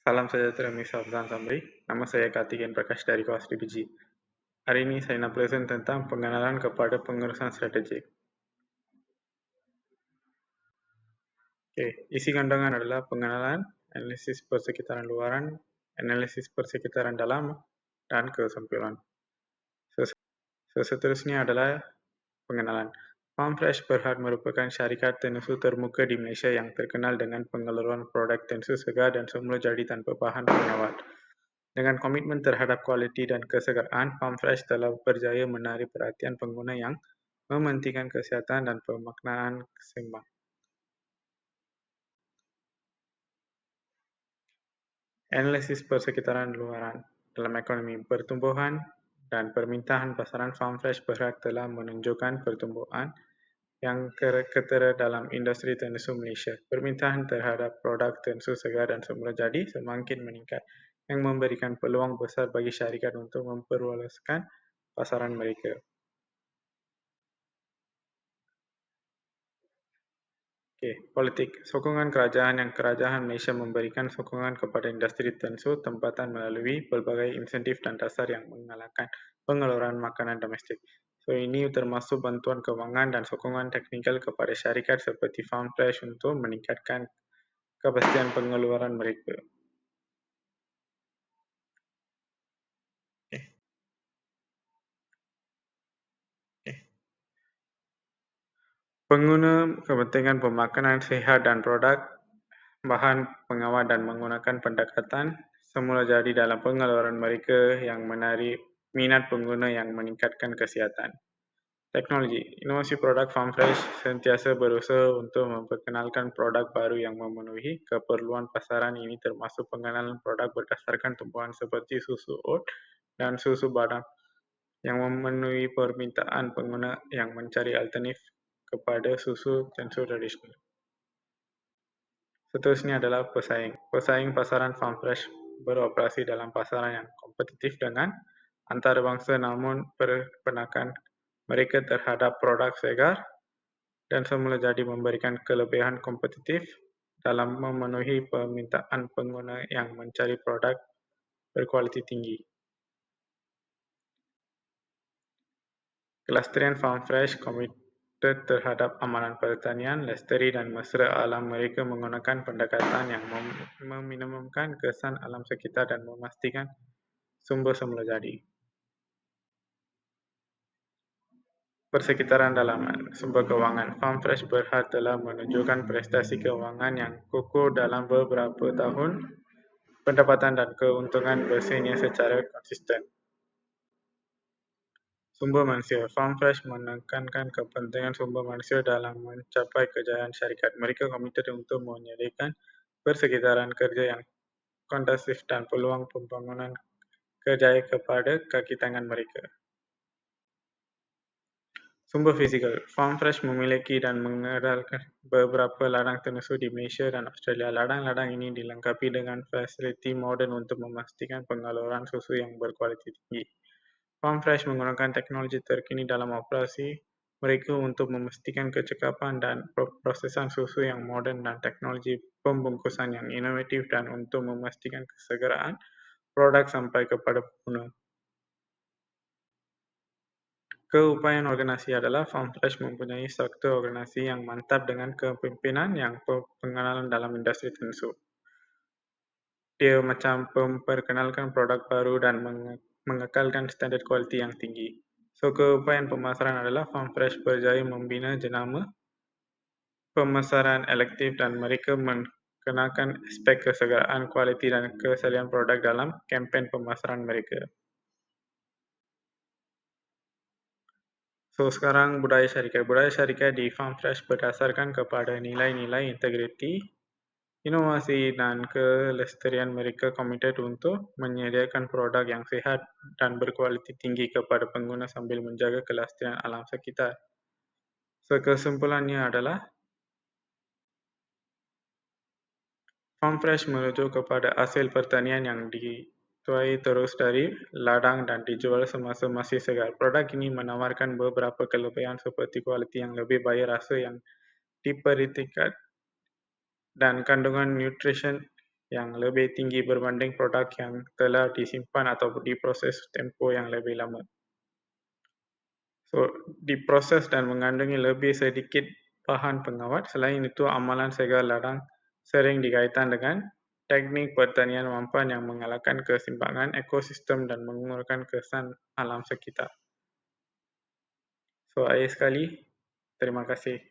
Salam sejahtera Mr. Abdan Samri. Nama saya Kartiken Prakash dari Kawas DPG. Hari ini saya nak present tentang pengenalan kepada pengurusan strategik. Isi kandungan adalah pengenalan, analisis persekitaran luaran, analisis persekitaran dalam, dan kesimpulan. Seterusnya adalah pengenalan. Farmfresh Berhad merupakan syarikat tensu termuka di Malaysia yang terkenal dengan pengeluaran produk tensu segar dan semula jadi tanpa bahan pengawet. Dengan komitmen terhadap kualiti dan kesegaraan, Farmfresh telah berjaya menarik perhatian pengguna yang mementingkan kesihatan dan pemaknaan seimbang. Analisis persekitaran luaran dalam ekonomi pertumbuhan dan permintaan pasaran Farmfresh Berhad telah menunjukkan pertumbuhan yang ketara dalam industri tensu Malaysia. Permintaan terhadap produk tensu segar dan semula jadi semakin meningkat, yang memberikan peluang besar bagi syarikat untuk memperluaskan pasaran mereka. Politik. Sokongan kerajaan yang kerajaan Malaysia memberikan sokongan kepada industri tensu tempatan melalui berbagai insentif dan dasar yang mengalahkan pengeluaran makanan domestik. Ini termasuk bantuan kewangan dan sokongan teknikal kepada syarikat seperti Farmfresh untuk meningkatkan kepastian pengeluaran mereka. Pengguna kepentingan pemakanan sihat dan produk bahan pengawal dan menggunakan pendekatan semula jadi dalam pengeluaran mereka yang menarik minat pengguna yang meningkatkan kesihatan. Teknologi. Inovasi produk Farmfresh sentiasa berusaha untuk memperkenalkan produk baru yang memenuhi keperluan pasaran. Ini termasuk pengenalan produk berdasarkan tumbuhan seperti susu oat dan susu badam yang memenuhi permintaan pengguna yang mencari alternatif kepada susu tensu tradisional. Seterusnya adalah pesaing. Pesaing pasaran Farmfresh beroperasi dalam pasaran yang kompetitif dengan antarabangsa, namun perkenakan mereka terhadap produk segar dan semula jadi memberikan kelebihan kompetitif dalam memenuhi permintaan pengguna yang mencari produk berkualiti tinggi. Kelestarian Farmfresh komited terhadap amanan pertanian, lestari dan mesra alam. Mereka menggunakan pendekatan yang meminimumkan kesan alam sekitar dan memastikan sumber semula jadi. Persekitaran dalaman, sumber kewangan. Farmfresh Berhad telah menunjukkan prestasi kewangan yang kukuh dalam beberapa tahun. Pendapatan dan keuntungan bersihnya secara konsisten. Sumber manusia. Farmfresh menekankan kepentingan sumber manusia dalam mencapai kejayaan syarikat. Mereka komited untuk menyediakan persekitaran kerja yang kondusif dan peluang pembangunan kerjaya kepada kaki tangan mereka. Sumber fizikal. Farmfresh memiliki dan mengendalikan beberapa ladang tensu di Malaysia dan Australia. Ladang-ladang ini dilengkapi dengan fasiliti moden untuk memastikan pengeluaran susu yang berkualiti tinggi. Farmfresh menggunakan teknologi terkini dalam operasi mereka untuk memastikan kecekapan dan prosesan susu yang moden dan teknologi pembungkusan yang inovatif dan untuk memastikan kesegeraan produk sampai kepada pengguna. Keupayaan organisasi adalah Farmfresh mempunyai struktur organisasi yang mantap dengan kepimpinan yang berpengalaman dalam industri tensu. Dia macam memperkenalkan produk baru dan mengekalkan standard kualiti yang tinggi. Keupayaan pemasaran adalah Farmfresh berjaya membina jenama pemasaran elektif dan mereka mengenakan aspek kesegaraan, kualiti dan kesalahan produk dalam kempen pemasaran mereka. Sekarang budaya syarikat. Budaya syarikat di Farmfresh berdasarkan kepada nilai-nilai integriti, inovasi dan kelestarian. Mereka komited untuk menyediakan produk yang sihat dan berkualiti tinggi kepada pengguna sambil menjaga kelestarian alam sekitar. Kesimpulannya adalah Farmfresh merujuk kepada hasil pertanian yang dituai terus dari ladang dan dijual semasa masih segar. Produk ini menawarkan beberapa kelebihan seperti kualiti yang lebih baik, rasa yang diperhatikan, dan kandungan nutrisi yang lebih tinggi berbanding produk yang telah disimpan atau diproses tempoh yang lebih lama. So, diproses dan mengandungi lebih sedikit bahan pengawet. Selain itu, amalan segel ladang sering dikaitkan dengan teknik pertanian mampan yang mengalahkan keseimbangan ekosistem dan mengurangkan kesan alam sekitar. So, akhir sekali, terima kasih.